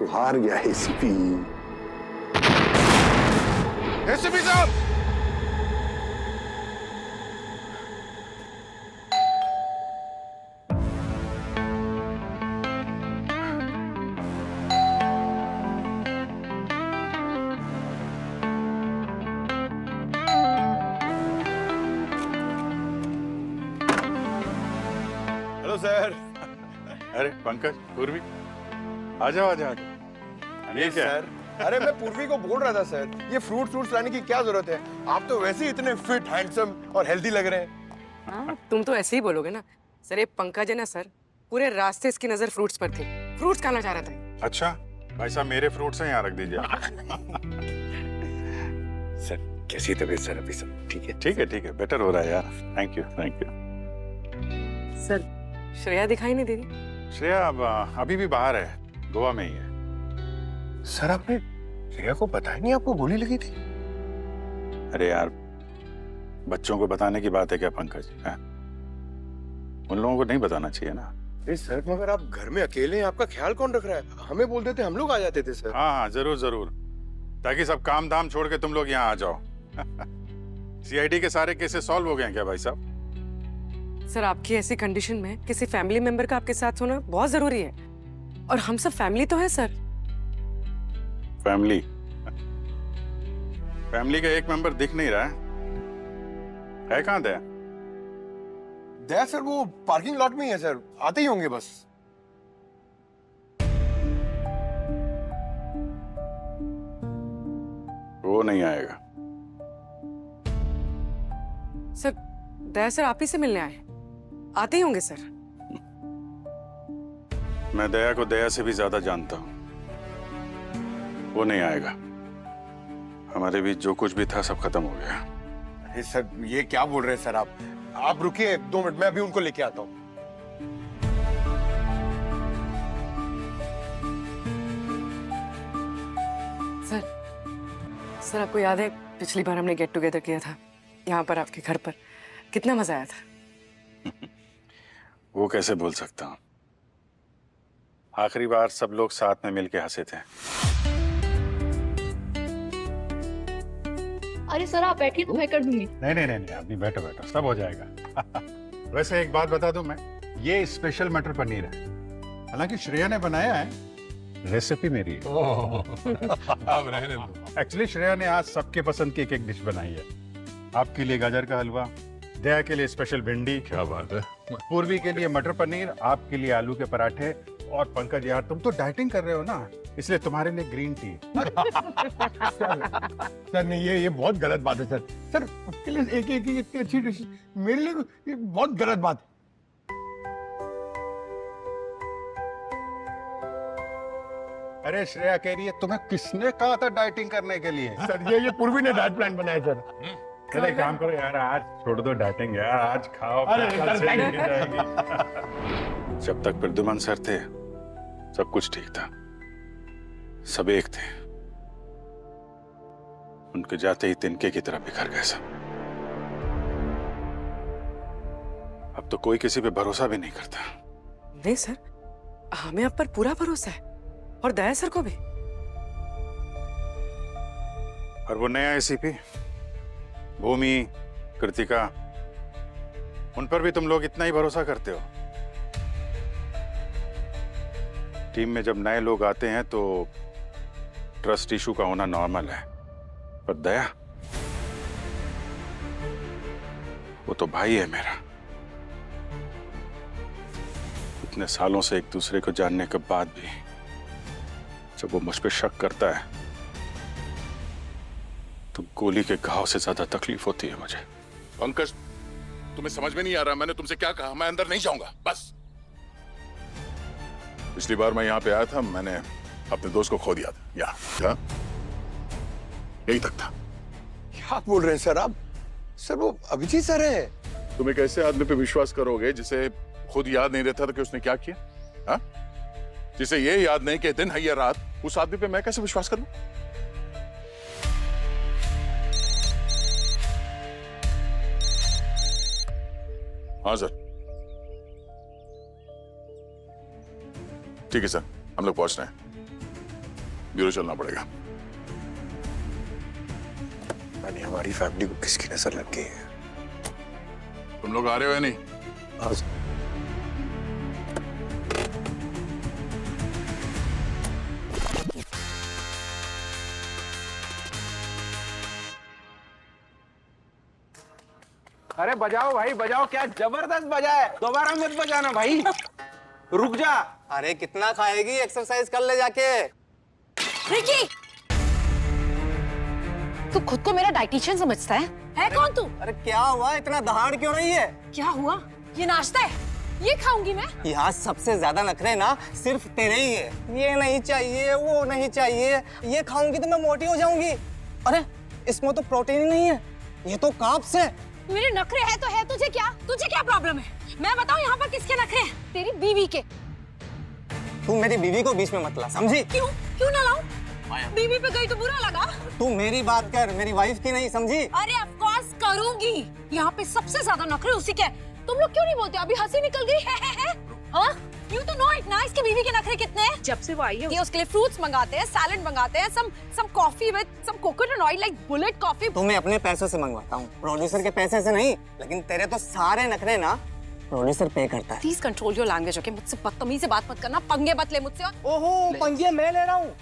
तो हार गया एसीपी। एसीपी साहब, हेलो सर। अरे पंकज, पूर्वी, आ जाओ आ जाओ। ये क्या सर, अरे मैं पूर्वी को बोल रहा था सर, ये फ्रूट्स लाने की क्या जरूरत है? आप तो वैसे ही इतने फिट, हैंडसम और हेल्दी लग रहे हैं। हाँ, तुम तो ऐसे ही बोलोगे ना सर। ये पंकज है ना सर, पूरे रास्ते इसकी नजर फ्रूट्स पर थी, फ्रूट्स खाना चाह रहा था। अच्छा भाई साहब, मेरे फ्रूट्स हैं, यहाँ रख दीजिए। सर कैसी तबीयत सर? अभी सब ठीक है? ठीक है, बेटर हो रहा है यार। Thank you. सर श्रेया दिखाई नहीं दे रही। श्रेया अभी भी बाहर है, गोवा में ही है। सर आपने श्रेया को बताया नहीं आपको गोली लगी थी? अरे यार, बच्चों को बताने की बात है क्या पंकज? है? उन लोगों को नहीं बताना चाहिए ना। अरे सर, मगर आप घर में अकेले हैं, आपका ख्याल कौन रख रहा है? हमें बोल देते, हम लोग आ जाते थे सर। हाँ, जरूर, ताकि सब काम धाम छोड़ के तुम लोग यहाँ आ जाओ। सीआईडी के सारे केसेस सॉल्व हो गए हैं क्या भाई साहब? सर आपकी ऐसी कंडीशन में किसी फैमिली मेंबर का आपके साथ होना बहुत जरूरी है, और हम सब फैमिली तो है सर। फैमिली का एक मेंबर दिख नहीं रहा है कहाँ दया? दया सर वो पार्किंग लॉट में ही है सर, आते ही होंगे बस। वो नहीं आएगा। सर दया सर आप ही से मिलने आए, आते ही होंगे सर। मैं दया को दया से भी ज्यादा जानता हूँ, वो नहीं आएगा। हमारे बीच जो कुछ भी था सब खत्म हो गया। अरे सर ये क्या बोल रहे हैं सर आप रुकिए 2 मिनट, मैं अभी उनको लेके आता हूँ। सर आपको याद है पिछली बार हमने गेट टुगेदर किया था यहाँ पर आपके घर पर, कितना मजा आया था? वो कैसे भूल सकता हूँ? आखिरी बार सब लोग साथ में मिलके हंसे थे। अरे सर आप बैठिए तो मैं कर दूंगी। नहीं, अभी बैठो, सब हो जाएगा। वैसे एक बात बता दूं मैं, ये स्पेशल मटर पनीर है, हालांकि श्रेया ने बनाया है, रेसिपी मेरी है। अब रहने दो। एक्चुअली श्रेया ने आज सबके पसंद की एक डिश बनाई है। आपके लिए गाजर का हलवा, दया के लिए स्पेशल भिंडी, क्या बात है। पूर्वी के लिए मटर पनीर, आपके लिए आलू के पराठे, और पंकज यार तुम तो डाइटिंग कर रहे हो ना, इसलिए तुम्हारे लिए ग्रीन टी। सर नहीं, ये बहुत गलत बात है सर। सर उसके लिए एक इतनी अच्छी डिश, मेरे लिए ये बहुत गलत बात है। अरे श्रेया कह रही है तुम्हें किसने कहा था डाइटिंग करने के लिए? सर ये पूर्वी ने डाइट प्लान बनाया सर। चले काम करो यार, आज छोड़ दो डाइटिंग यार, आज खाओ। अरे कल से सर, लेके जाएगी। जब तक प्रद्युमन सर थे सब कुछ ठीक था, सब एक थे। उनके जाते ही तिनके की तरह बिखर गए सब। अब तो कोई किसी पे भरोसा भी नहीं करता। नहीं सर, हमें आप पर पूरा भरोसा है, और दया सर को भी। और वो नया एसीपी भूमि, कृतिका, उन पर भी तुम लोग इतना ही भरोसा करते हो? टीम में जब नए लोग आते हैं तो ट्रस्ट इशू का होना नॉर्मल है, पर दया, वो तो भाई है मेरा। इतने सालों से एक दूसरे को जानने के बाद भी जब वो मुझ पे शक करता है तो गोली के घाव से ज्यादा तकलीफ होती है मुझे। पंकज, तुम्हें समझ में नहीं आ रहा मैंने तुमसे क्या कहा? मैं अंदर नहीं जाऊंगा बस। पिछली बार मैं यहाँ पे आया था, मैंने अपने दोस्त को खो दिया था। यहाँ यही तक था। क्या बोल रहे हैं सर आप? सर वो अभिजीत सर है। तुम एक ऐसे आदमी पे विश्वास करोगे जिसे खुद याद नहीं रहता था कि उसने क्या किया? हाँ? जिसे ये याद नहीं कि दिन है या रात, उस आदमी पे मैं कैसे विश्वास करूं? हाँ सर, ठीक है सर, हम लोग पहुंच रहे हैं। ब्यूरो चलना पड़ेगा। यानी हमारी फैमिली को किसकी नजर लग गई है? तुम लोग आ रहे हो या नहीं? हाँ सर। अरे बजाओ भाई बजाओ, क्या जबरदस्त बजा है, दोबारा मत बजाना भाई। रुक जा। अरे कितना खाएगी, एक्सरसाइज कर ले जाके। रिकी, तू खुद को मेरा डाइटिशियन समझता है कौन तू? अरे क्या हुआ, इतना दहाड़ क्यों रही है? क्या हुआ? ये नाश्ता है, ये खाऊंगी मैं। यहाँ सबसे ज्यादा नखरे ना सिर्फ तेरे ही है। ये नहीं चाहिए, वो नहीं चाहिए, ये खाऊंगी तो मैं मोटी हो जाऊंगी। अरे इसमें तो प्रोटीन ही नहीं है, ये तो कार्ब्स है। मेरे नखरे है तो है, तुझे क्या प्रॉब्लम है? मैं बताऊं यहाँ पर किसके नखरे हैं? तेरी बीवी के। तू मेरी बीवी को बीच में मत ला, समझी? क्यों ना लाऊं? बीवी पे गई तो बुरा लगा? तू मेरी बात कर, मेरी वाइफ की नहीं, समझी? अरे ऑफ कोर्स करूंगी। यहाँ पे सबसे ज्यादा नखरे उसी के। तुम लोग क्यों नहीं बोलते? अभी हंसी निकल गई है? हाँ? You तो know it ना, इसकी बीवी के नखरे कितने हैं? जब से वो आई है, ये उसके लिए फ्रूट्स मंगाते हैं, सैलेड मंगाते हैं, some coffee with some coconut oil like bullet coffee। तो मैं अपने पैसों से मंगवाता हूँ, प्रोड्यूसर के पैसे से नहीं। लेकिन तेरे तो सारे नखरे ना प्रोड्यूसर पे करता है। Please control your language, okay? मुझसे बदतमीजी से बात मत करना, पंगे मत ले मुझसे। ओहो, पंगे मैं ले रहा हूँ।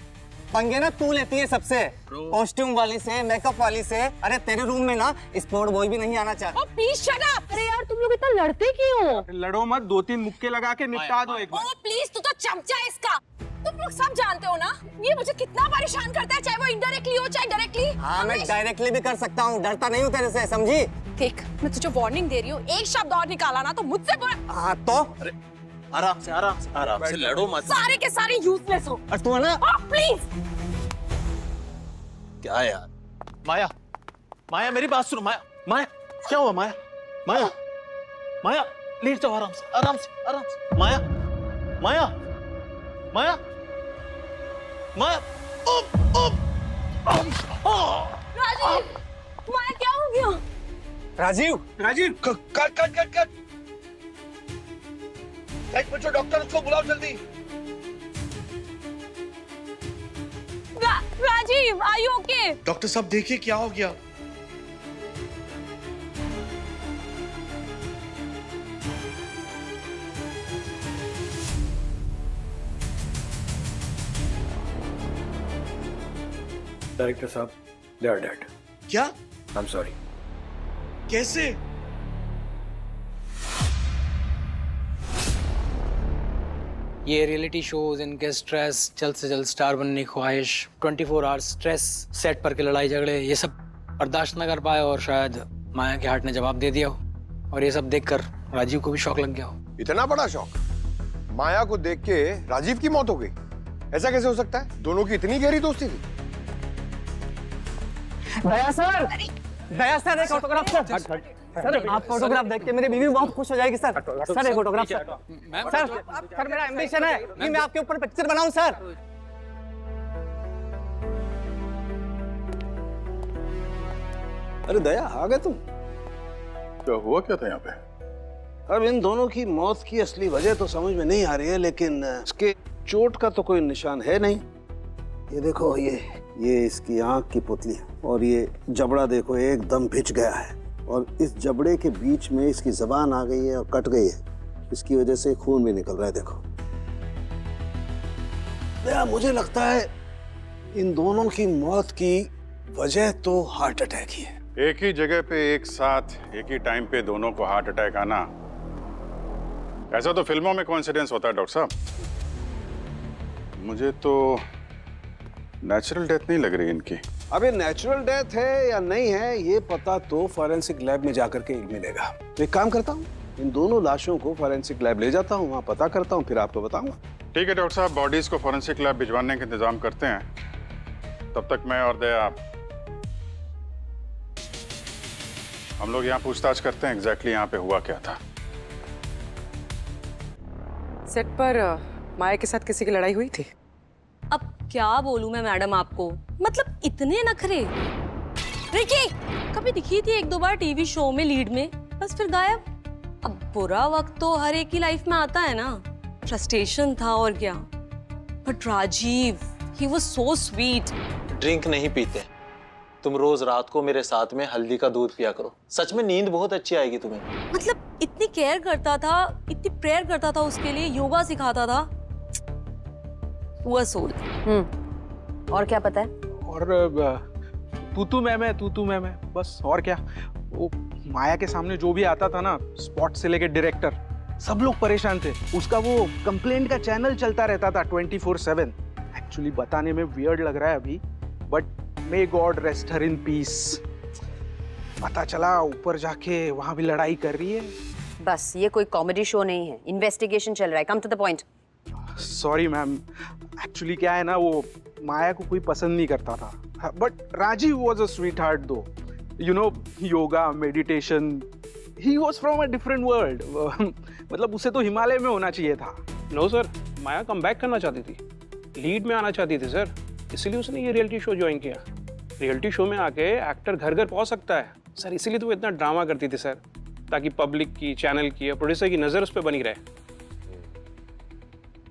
पंगे ना तू लेती है सबसे, कॉस्ट्यूम वाली से, मेकअप वाली से। अरे तेरे रूम में ना स्पोर्ट बॉय भी नहीं आना चाहता। Oh please shut up! अरे यार तुम लोग इतना लड़ते क्यों? लड़ो मत, 2-3 मुक्के लगा के निपटा दो एक बार। Oh please, तू तो चमचा है इसका। तुम लोग सब जानते हो ना, ये मुझे कितना परेशान करता है, चाहे वो इनडायरेक्टली हो चाहे डायरेक्टली। हाँ मैं डायरेक्टली भी कर सकता हूँ, डरता नहीं हूँ तेरे से, समझी? देख, मैं तुझे वार्निंग दे रही हूँ, एक शब्द और निकाला ना तो मुझसे बुरा। हाँ तो आराम से लड़ो मत। सारे के सारे यूजलेस हो। और तू है ना, Oh please! क्या यार? माया मेरी बात सुनो। माया क्या हुआ? माया लेट जाओ, आराम से। माया राजीव, माया क्या हो गया? राजीव कट बच्चों, डॉक्टर उसको बुलाओ जल्दी। Rajiv, are you okay? Doctor साहब देखिए क्या हो गया। डायरेक्टर साहब, they are dead. क्या? I'm sorry. कैसे? ये रियलिटी शोज, इनके स्ट्रेस, जल्द से जल्द स्टार बनने की ख्वाहिश, 24 आवर्स स्ट्रेस, सेट पर के लड़ाई झगड़े, ये सब बर्दाश्त न कर पाए और शायद माया के हार्ट ने जवाब दे दिया हो। और ये सब देखकर राजीव को भी शौक लग गया हो। इतना बड़ा शौक? माया को देख के राजीव की मौत हो गई? ऐसा कैसे हो सकता है? दोनों की इतनी गहरी दोस्ती थी। दया सर एक ऑटोग्राफ सर। सर आप फोटोग्राफ देख के मेरी बीवी बहुत खुश हो जाएगी सर। सर एक ऑटोग्राफ सर मेरा एम्बिशन है कि मैं आपके ऊपर पिक्चर बनाऊं सर। अरे दया, आ गए तुम? क्या हुआ क्या था यहाँ पे? अब इन दोनों की मौत की असली वजह तो समझ में नहीं आ रही है, लेकिन इसके चोट का तो कोई निशान है नहीं। ये देखो, ये इसकी आंख की पुतली है और ये जबड़ा देखो एकदम भिज गया है और इस जबड़े के बीच में इसकी जबान आ गई है और कट गई है। इसकी वजह से खून भी निकल रहा है। देखो दया, मुझे लगता है इन दोनों की मौत की वजह तो हार्ट अटैक ही है। एक ही जगह पे एक साथ एक ही टाइम पे दोनों को हार्ट अटैक आना, ऐसा तो फिल्मों में कोइंसिडेंस होता है डॉक्टर साहब। मुझे तो नेचुरल डेथ नहीं लग रही इनकी। अबे नेचुरल डेथ है या नहीं है ये पता तो फॉरेंसिक लैब में जाकर के मिलेगा। तो एक काम करता हूँ, इन दोनों लाशों को फॉरेंसिक लैब ले जाता हूँ, वहाँ पता करता हूँ, फिर आपको बताऊंगा। ठीक है डॉक्टर साहब, बॉडीज को फॉरेंसिक लैब भिजवाने का इंतजाम करते हैं। तब तक मैं और दया हम लोग यहाँ पूछताछ करते हैं एग्जैक्टली यहाँ पे हुआ क्या था। सेट पर माया के साथ किसी की लड़ाई हुई थी? अब क्या बोलूं मैं मैडम आपको, मतलब इतने नखरे। रिकी कभी दिखी थी 1-2 बार टीवी शो में लीड में, बस फिर गायब। अब बुरा वक्त तो हर एक की लाइफ में आता है ना, फ्रस्ट्रेशन था और क्या। But Rajiv, He was so sweet. Drink नहीं पीते, तुम रोज रात को मेरे साथ में हल्दी का दूध पिया करो, सच में नींद बहुत अच्छी आएगी तुम्हें। मतलब इतनी केयर करता था, इतनी प्रेयर करता था उसके लिए, योगा सिखाता था। Poor soul. और क्या पता है? और तू मैम है बस, और क्या। वो माया के सामने जो भी आता था ना, स्पॉट से लेके डायरेक्टर, सब लोग परेशान थे। उसका वो कंप्लेंट का चैनल चलता रहता था 24/7। एक्चुअली बताने में वियर्ड लग रहा है अभी, but may God rest her in peace. पता चला ऊपर जाके वहां भी लड़ाई कर रही है। बस ये कोई कॉमेडी शो नहीं है, इन्वेस्टिगेशन चल रहा है, come to the point. Sorry ma'am, actually क्या है ना, वो माया को कोई पसंद नहीं करता था, but Rajiv was a sweetheart though. You know, yoga, meditation, he was from a different world. मतलब उसे तो हिमालय में होना चाहिए था। No sir, Maya come back करना चाहती थी, लीड में आना चाहती थी सर, इसीलिए उसने ये रियलिटी शो ज्वाइन किया। रियलिटी शो में आके एक्टर घर घर पहुंच सकता है सर, इसीलिए तो वो इतना ड्रामा करती थी सर, ताकि पब्लिक की, चैनल की, प्रोड्यूसर की नज़र उस पर बनी रहे।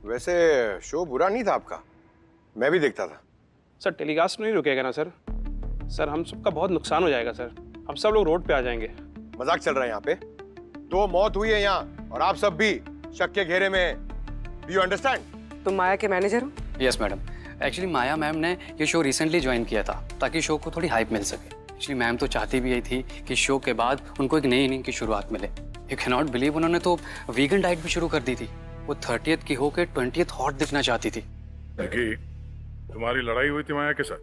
वैसे शो बुरा नहीं था आपका, मैं भी देखता था। सर टेलीकास्ट नहीं रुकेगा ना सर? सर हम सबका बहुत नुकसान हो जाएगा सर, हम सब लोग रोड पे आ जाएंगे। मजाक चल रहा है यहाँ पे? 2 मौत हुई है यहाँ और आप सब भी शक के घेरे में। Do you understand? तुम माया के मैनेजर हो? यस मैडम, एक्चुअली माया मैम ने ये शो रिसेंटली ज्वाइन किया था ताकि शो को थोड़ी हाइप मिल सके। एक्चुअली मैम तो चाहती भी यही थी कि शो के बाद उनको एक नई इनिंग की शुरुआत मिले। यू कैन नॉट बिलीव, उन्होंने तो वीगन डाइट भी शुरू कर दी थी। वो 30th की होकर 20th हॉट दिखना चाहती थी। तुम्हारी लड़ाई हुई थी माया के साथ?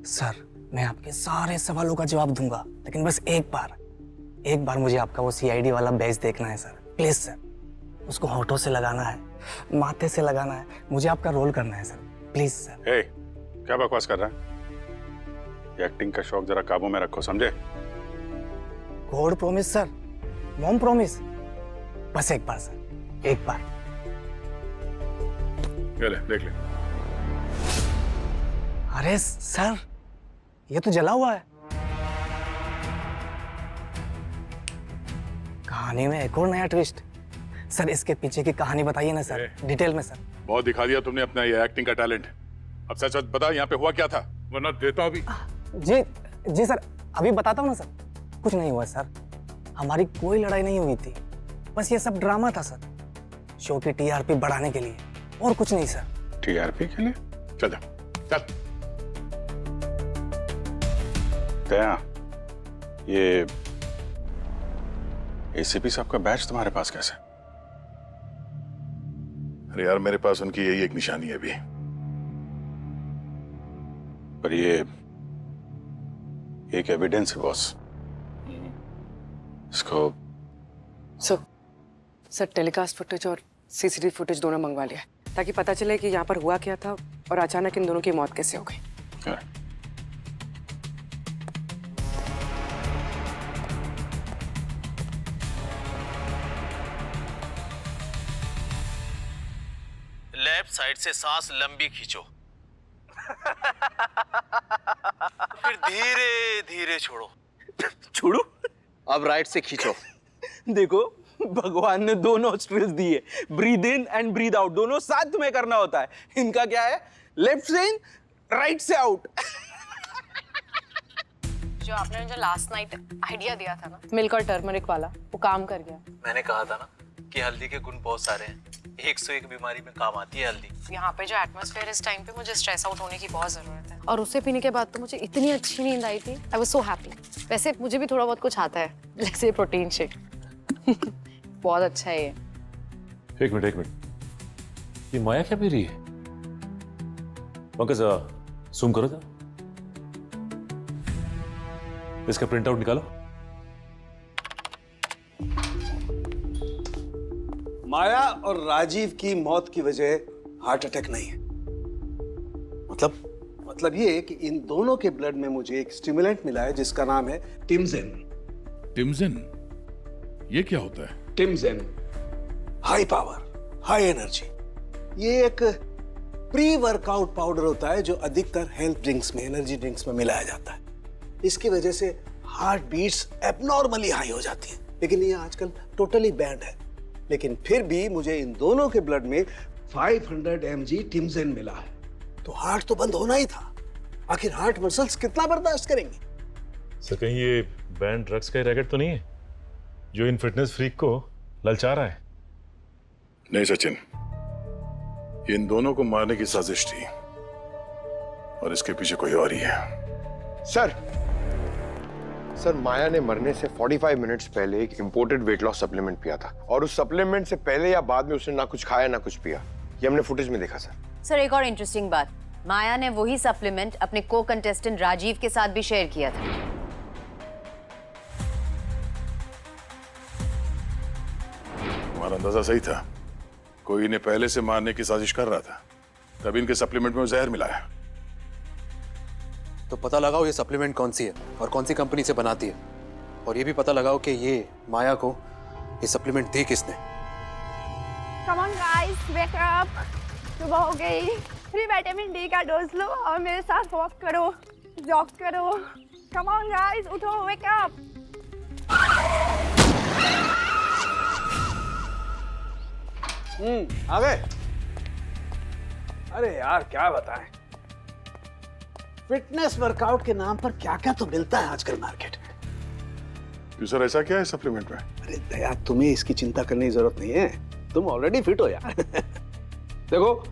सर मैं आपके सारे सवालों का जवाब दूंगा, लेकिन बस एक बार मुझे आपका वो CID वाला बैच देखना है सर, प्लीज सर। उसको होठों से लगाना है, माथे से लगाना है, मुझे आपका रोल करना है सर, प्लीज सर। ए, क्या बकवास कर रहा है? ये एक्टिंग का शौक जरा काबू में रखो, समझे? God promise sir, mom promise, बस एक बार सर, एक बार। ये ले, देख ले। अरे सर, ये तो जला हुआ है। कहानी में एक और नया ट्विस्ट। सर इसके पीछे की कहानी बताइए ना सर, डिटेल में सर। बहुत दिखा दिया तुमने अपना ये एक्टिंग का टैलेंट। अब सच सच बता, यहाँ पे हुआ क्या था, वरना देता अभी। जी सर, अभी बताता हूँ ना सर। कुछ नहीं हुआ सर, हमारी कोई लड़ाई नहीं हुई थी, बस ये सब ड्रामा था सर, शो की TRP बढ़ाने के लिए, और कुछ नहीं सर। TRP के लिए? चल जा, चल। दया, ये ACP साहब का बैच तुम्हारे पास कैसे? अरे यार, मेरे पास उनकी यही एक निशानी है अभी। पर ये एक एविडेंस है बॉस, इसको। सर टेलीकास्ट फुटेज और CCTV फुटेज दोनों मंगवा लिया है, ताकि पता चले कि यहाँ पर हुआ क्या था और अचानक इन दोनों की मौत कैसे हो गई। लेफ्ट साइड से सांस लंबी खींचो, फिर धीरे धीरे छोड़ो। छोड़ू? अब राइट से खींचो। देखो, भगवान ने 2 नॉस्ट्रिल्स दिए, breathe in and breathe out, दोनों साथ में करना होता है। इनका क्या है, लेफ्ट से इन, राइट से आउट। जो आपने मुझे लास्ट नाइट आइडिया दिया था ना, मिल्क और टर्मरिक वाला, वो काम कर गया। मैंने कहा था ना कि हल्दी के गुण बहुत सारे हैं, 101 बीमारी में काम आती है हल्दी। यहाँ पे जो एटमॉस्फेयर इस टाइम पे, मुझे स्ट्रेस आउट होने की बहुत जरूरत है, और उसे पीने के बाद तो मुझे इतनी अच्छी नींद आई थी। I was so happy. वैसे मुझे भी थोड़ा बहुत कुछ आता है, जैसे प्रोटीन शेक। बहुत अच्छा है ये। एक मिनट, ये माया क्या पी रही है? पंकज सूम करो था, इसका प्रिंट आउट निकालो। माया और राजीव की मौत की वजह हार्ट अटैक नहीं है। मतलब ये कि इन दोनों के ब्लड में मुझे एक स्टिमुलेंट मिला है जिसका नाम है टिमजेन। टिमजेन? ये क्या होता है? टिमजेन हाई पावर, हाई एनर्जी। ये एक प्री वर्कआउट पाउडर होता है जो अधिकतर हेल्थ ड्रिंक्स में, एनर्जी ड्रिंक्स में मिलाया जाता है। इसकी वजह से हार्ट बीट्स एबनॉर्मली हाई हो जाती है, लेकिन ये आजकल टोटली बैंड है। लेकिन फिर भी मुझे इन दोनों के ब्लड में 500 mg टिमजेन मिला है। तो हार्ट तो बंद होना ही था। आखिर हार्ट मसल्स कितना बर्दाश्त करेंगे? सर कहीं ये बैन ड्रग्स का रैकेट तो नहीं है जो इन फिटनेस फ्रीक को ललचा रहा है? नहीं सचिन, ये इन दोनों को मारने की साजिश थी और इसके पीछे कोई और ही है। सर माया ने मरने से 45 मिनट्स पहले एक इंपोर्टेड वेट लॉस सप्लीमेंट पिया था और उस सप्लीमेंट से पहले या बाद में उसने ना कुछ खाया ना कुछ पिया। ये हमने फुटेज में देखा सर। सर एक और इंटरेस्टिंग बात, माया ने वही सप्लीमेंट अपने को कंटेस्टेंट राजीव के साथ भी शेयर किया था। हमारा अंदाजा सही था, कोई इन्हें पहले से मारने की साजिश कर रहा था, तभी इनके सप्लीमेंट में जहर मिलाया। तो पता लगाओ ये सप्लीमेंट कौन सी है और कौन सी कंपनी से बनाती है, और ये भी पता लगाओ कि ये माया को ये सप्लीमेंट दी किसने। Come on guys, wake up! सुबह हो गई। फ्री विटामिन डी का डोज लो और मेरे साथ वॉक करो, जॉग करो। Come on guys, उठो, wake up! आ गए। अरे यार क्या बताएं, फिटनेस वर्कआउट के नाम पर क्या क्या तो मिलता है आजकल मार्केट में। क्यों सर, ऐसा क्या है सप्लीमेंट में? अरे दया, तुम्हें इसकी चिंता करने की जरूरत नहीं है, तुम ऑलरेडी फिट हो यार। देखो,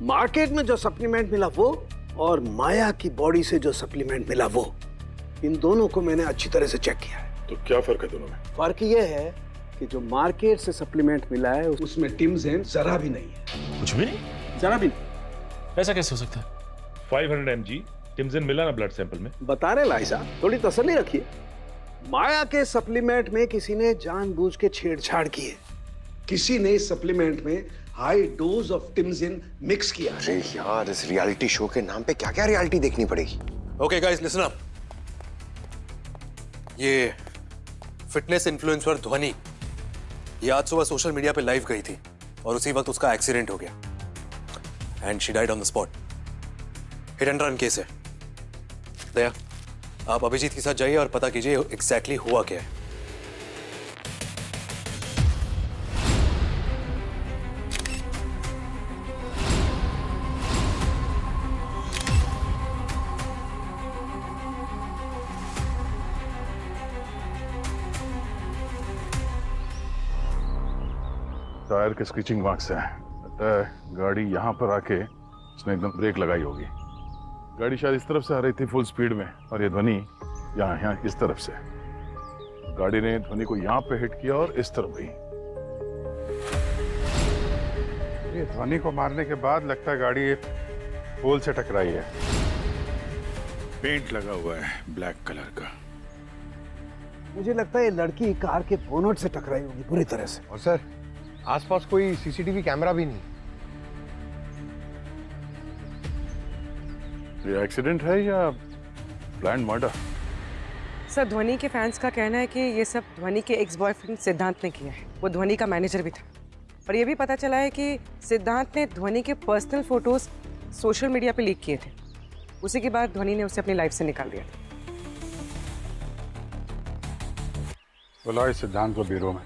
मार्केट में जो सप्लीमेंट मिला वो और माया की बॉडी से जो सप्लीमेंट मिला वो, इन दोनों को मैंने अच्छी तरह से चेक किया है। तो क्या फर्क है दोनों में? फर्क ये है कि जो मार्केट से सप्लीमेंट मिला है उसमें टिमजेन जरा भी नहीं है। कुछ भी नहीं? जरा भी नहीं। ऐसा कैसे हो सकता है? 500 mg टिमजेन मिला ना ब्लड सैंपल में। बता रहे लाई साहब, थोड़ी तसल्ली रखिए। माया के सप्लीमेंट में किसी ने जानबूझ के छेड़छाड़ की है। किसी ने इस सप्लीमेंट में हाई डोज ऑफ टिमजिन मिक्स किया। अरे यार, इस रियलिटी शो के नाम पे क्या क्या रियलिटी देखनी पड़ेगी। Okay guys, listen up. ये फिटनेस इन्फ्लुएंसर ध्वनि ये आज सुबह सोशल मीडिया पे लाइव गई थी और उसी वक्त उसका एक्सीडेंट हो गया and she died on the spot. Hit and run case है। दया, आप अभिजीत के साथ जाइए और पता कीजिए एग्जैक्टली हुआ क्या है। टायर के स्क्रीचिंग मार्क्स हैं। लगता है गाड़ी यहाँ पर आके उसने एकदम ब्रेक लगाई होगी। गाड़ी शायद इस तरफ से आ रही थी फुल स्पीड में और ये ध्वनि यहाँ इस तरफ से। गाड़ी ने ध्वनि को यहाँ पे हिट किया और इस तरफ गई। ये ध्वनि को मारने के बाद लगता है गाड़ी पोल से टकराई है। पेंट लगा हुआ है ब्लैक कलर का। मुझे लगता है ये लड़की कार के बोनट से टकराई होगी पूरी तरह से। और सर, आसपास कोई सीसीटीवी कैमरा भी नहीं। ये एक्सीडेंट है या प्लान्ड मर्डर? सर ध्वनि के फैंस का कहना है कि ये सब ध्वनि के एक्स बॉयफ्रेंड सिद्धांत ने किया है। वो ध्वनि का मैनेजर भी था। और ये भी पता चला है कि सिद्धांत ने ध्वनि के पर्सनल फोटोज सोशल मीडिया पे लीक किए थे। उसी के बाद ध्वनि ने उसे अपनी लाइफ से निकाल दिया था। बुलाओ इस सिद्धांत को ब्यूरो में।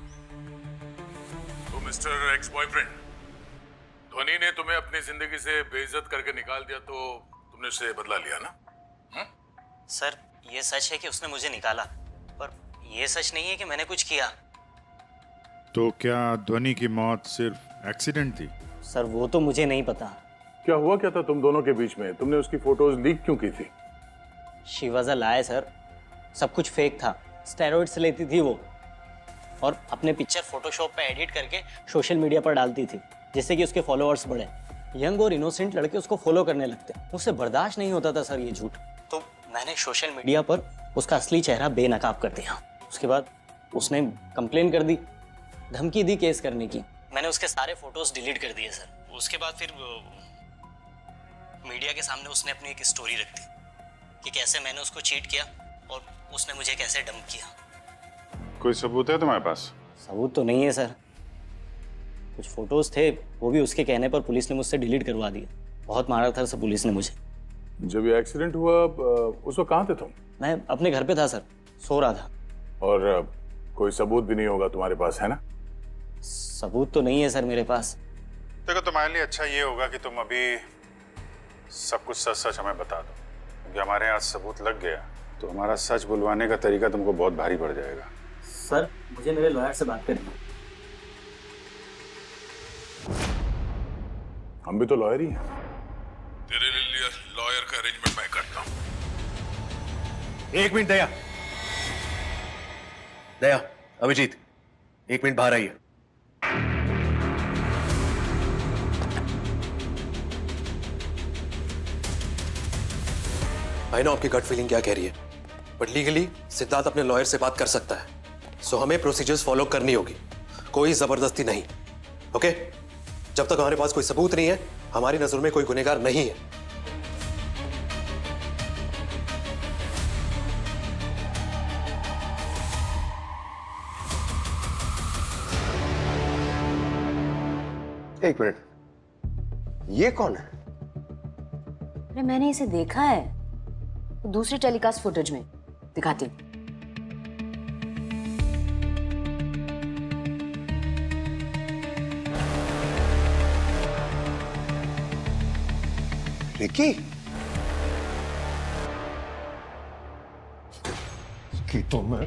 तो मिस्टर एक्स बॉयफ्रेंड, ध्वनि ने तुम्हें अपनी जिंदगी से बेइज्जत करके निकाल दिया तो तुमने उससे बदला लिया ना? सर ये सच है कि उसने मुझे निकाला, पर ये सच नहीं है कि मैंने कुछ किया। तो क्या ध्वनि की मौत सिर्फ एक्सीडेंट थी? सर वो तो मुझे नहीं पता। क्या हुआ क्या था तुम दोनों के बीच में? तुमने उसकी फोटोज लीक क्यों की थी? She was a liar sir, सब कुछ फेक था। स्टेरॉइड्स लेती थी वो और अपने पिक्चर फोटोशॉप पे एडिट करके सोशल मीडिया पर डालती थी जिससे कि उसके फॉलोअर्स बढ़े। यंग और इनोसेंट लड़के उसको फॉलो करने लगते। मुझसे बर्दाश्त नहीं होता था सर ये झूठ, तो मैंने सोशल मीडिया पर उसका असली चेहरा बेनकाब कर दिया। उसके बाद उसने कंप्लेन कर दी, धमकी दी केस करने की। मैंने उसके सारे फोटोज डिलीट कर दिए सर। उसके बाद फिर मीडिया के सामने उसने अपनी एक स्टोरी रख दी कि कैसे मैंने उसको चीट किया और उसने मुझे कैसे डंप किया। कोई सबूत है तुम्हारे पास? सबूत तो नहीं है सर, कुछ फोटोज थे, वो भी उसके कहने पर पुलिस ने मुझसे डिलीट करवा दिए। बहुत मारा था सर पुलिस ने मुझे। जब ये एक्सीडेंट हुआ उस वक्त कहाँ थे तुम? मैं अपने घर पे था सर, सो रहा था। और कोई सबूत भी नहीं होगा तुम्हारे पास, है ना? सबूत तो नहीं है सर मेरे पास। देखो, तुम्हारे लिए अच्छा ये होगा कि तुम अभी सब कुछ सच सच हमें बता दो, क्योंकि हमारे यहाँ सबूत लग गया तो हमारा सच बुलवाने का तरीका तुमको बहुत भारी पड़ जाएगा। सर मुझे मेरे लॉयर से बात करनी है। हम भी तो लॉयर ही हैं। तेरे लिए लॉयर का अरेंजमेंट मैं करता हूँ। एक मिनट दया, दया, अभिजीत, एक मिनट बाहर आइए। आई नो आपकी गट फीलिंग क्या कह रही है, बट लीगली सिद्धार्थ अपने लॉयर से बात कर सकता है, सो हमें प्रोसीजर्स फॉलो करनी होगी, कोई जबरदस्ती नहीं। ओके? जब तक हमारे पास कोई सबूत नहीं है, हमारी नजर में कोई गुनहगार नहीं है। एक मिनट, ये कौन है? अरे मैंने इसे देखा है, तो दूसरी टेलीकास्ट फुटेज में दिखाती हूँ। रिकी? कि तो मैं,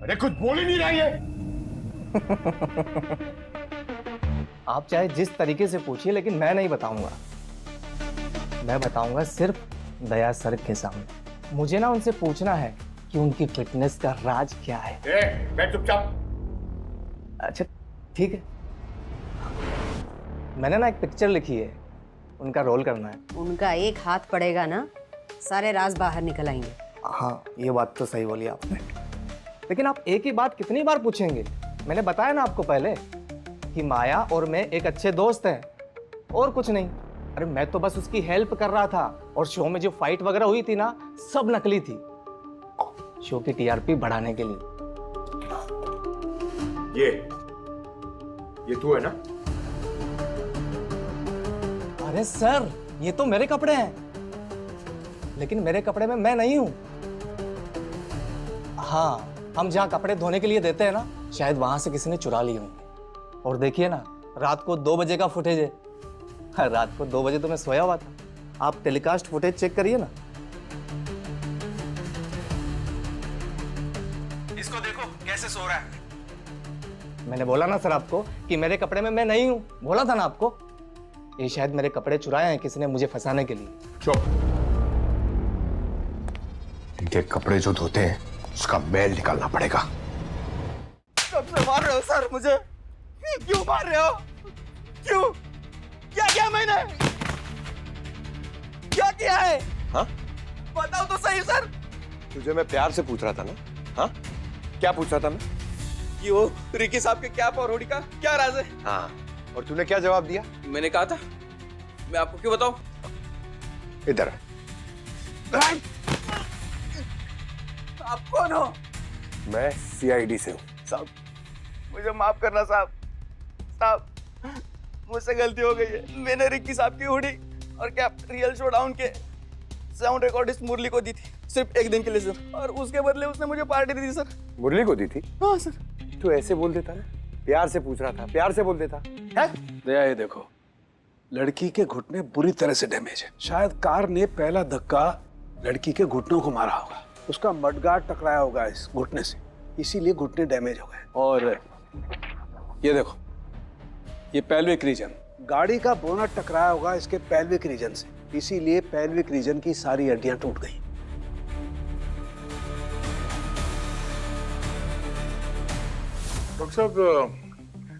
अरे कुछ बोल ही नहीं रही है। आप चाहे जिस तरीके से पूछिए, लेकिन मैं नहीं बताऊंगा। मैं बताऊंगा सिर्फ दया सर के सामने। मुझे ना उनसे पूछना है कि उनकी फिटनेस का राज क्या है। मैं चुपचाप। अच्छा ठीक है, मैंने ना एक पिक्चर लिखी है, उनका रोल करना है। उनका एक हाथ पड़ेगा ना, सारे राज बाहर निकल आएंगे। हाँ ये बात तो सही बोली आपने, लेकिन आप एक ही बात कितनी बार पूछेंगे? मैंने बताया ना आपको पहले कि माया और मैं एक अच्छे दोस्त हैं, और कुछ नहीं। अरे मैं तो बस उसकी हेल्प कर रहा था, और शो में जो फाइट वगैरह हुई थी ना, सब नकली थी, शो की टीआरपी बढ़ाने के लिए। ये तू है ना? अरे सर ये तो मेरे कपड़े हैं, लेकिन मेरे कपड़े में मैं नहीं हूं। हाँ, हम जहां कपड़े धोने के लिए देते हैं ना, शायद वहां से किसी ने चुरा लिए होंगे। और देखिए ना, रात को 2 बजे का फुटेज है। हाँ, रात को 2 बजे तो मैं सोया हुआ था। आप टेलीकास्ट फुटेज चेक करिए ना। इसको देखो कैसे सो रहा है। मैंने बोला ना सर आपको कि मेरे कपड़े में मैं नहीं हूं, बोला था ना आपको। ये शायद मेरे कपड़े चुराए हैं किसी ने मुझे फंसाने के लिए। चुप। इनके कपड़े जो धोते हैं उसका मैल निकालना पड़ेगा। कब से मार रहे हो सर मुझे? क्यों मार रहे हो? क्यों? क्या किया मैंने? क्या किया है? हाँ? बताओ तो सही सर। तुझे मैं प्यार से पूछ रहा था ना? हाँ? क्या पूछ रहा था मैं? कि वो रिकी साहब के क्या और होडी का क्या राज है? हाँ, और तूने क्या जवाब दिया? मैंने कहा था, मैं आपको क्यों बताऊं? इधर। आप कौन हो? मैं सीआईडी से हूँ। साहब मुझे माफ करना साहब। साहब मुझसे गलती हो गई है। मैंने रिक्की साहब की हुडी और क्या रियल शोडाउन के साउंड रिकॉर्डिस्ट मुरली को दी थी, सिर्फ 1 दिन के लिए सर, और उसके बदले उसने मुझे पार्टी दी थी सर। मुरली को दी थी? हाँ सर। तू ऐसे बोल देता ना, प्यार से पूछ रहा था, प्यार से बोल देता है? दया ये देखो, लड़की के घुटने बुरी तरह से डैमेज है। शायद कार ने पहला धक्का लड़की के घुटनों को मारा होगा, उसका मडगार्ड टकराया होगा इस घुटने से, इसीलिए घुटने डैमेज हो गए। और ये देखो, ये पेल्विक रीजन, गाड़ी का बोनट टकराया होगा इसके पेल्विक रीजन से, इसीलिए पेल्विक रीजन की सारी हड्डियां टूट गई। डॉक्टर साहब,